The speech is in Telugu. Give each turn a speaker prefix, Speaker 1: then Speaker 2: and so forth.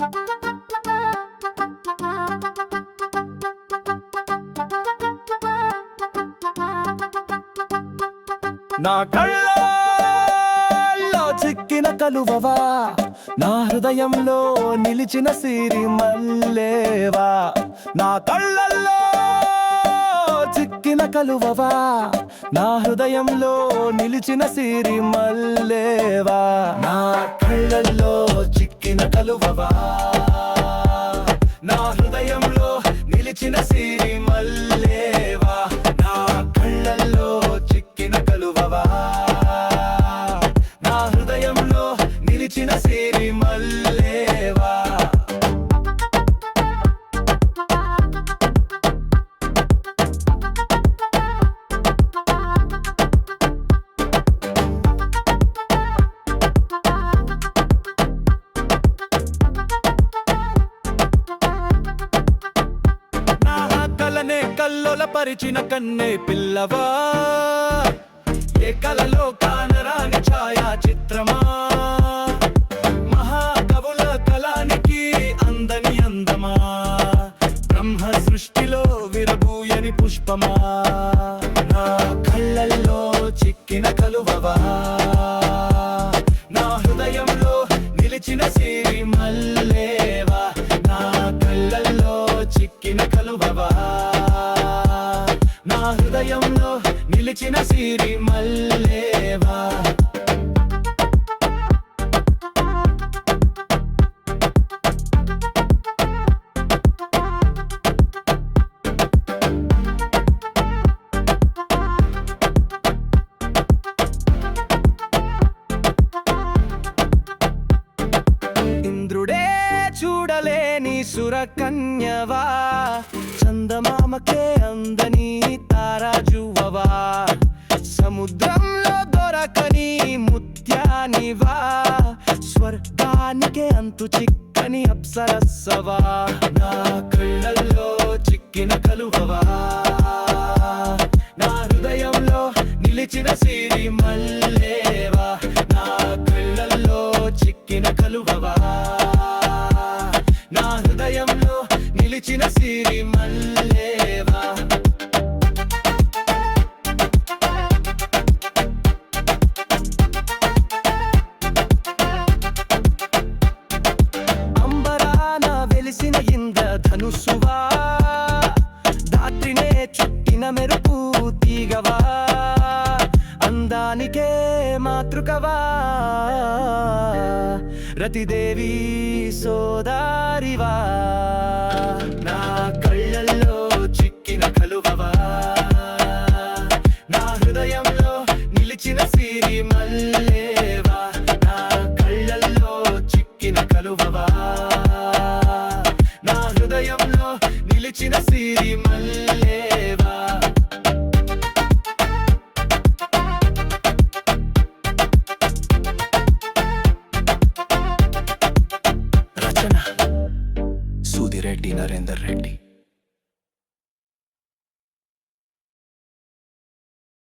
Speaker 1: నా కళ్ళలో చిక్కిన కలువవా, నా హృదయంలో నిలిచిన సిరి మల్లేవా. నా కళ్ళల్లో చిక్కిన కలువవా, నా హృదయంలో నిలిచిన సిరి మల్లేవా. నా కళ్ళల్లో చిక్కిన కలువవా, నా హృదయంలో నిలిచిన సిరి మల్లేవా. నా కళ్ళల్లో చిక్కిన కలువవా, నా హృదయంలో నిలిచిన సిరి మల్లేవా. కల్లోల పరిచిన కన్నే పిల్లవా, ఏ కలలో కానరాని ఛాయా చిత్రమా. మహాకవుల కళానికి అందని అందమా, బ్రహ్మ సృష్టిలో విరబూయని పుష్పమా. నా కళ్ళల్లో చిక్కిన కలువవా, నా హృదయంలో నిలిచిన సిరి మల్లేవా. నా కళ్ళల్లో చిక్కిన కలువవా, నా హృదయంలో నిలిచిన సిరి మల్లేవా. ఇంద్రుడే చూడలేని సురకన్యవా, చందమామకే అందని తారాజువవా. సముద్రంలో దొరకని ముత్యానివా, స్వర్గానికే అంతు చిక్కని అప్సరస్సవా. నా కళ్ళల్లో చిక్కిన కలువవా, నా హృదయంలో నిలిచిన సిరి మల్లేవా. నా కళ్ళల్లో చిక్కిన కలువవా, నా హృదయంలో నిలిచిన సిరి మల్లేవా. అంబరాన వెలిసిన ఇంద్రధనుస్సువా, దాత్రినే చుట్టిన మెరుపు తీగవా. అందానికే మాతృకవా, రతిదేవి సోదారివా. నా కళ్ళల్లో చిక్కిన కలువవా, నా హృదయంలో నిలిచిన సిరి మల్లేవా. నా కళ్ళల్లో చిక్కిన కలువవా, నా హృదయంలో నిలిచిన సిరి మల్లేవా. రచన సుధిరెడ్డి నరేందర్ రెడ్డి.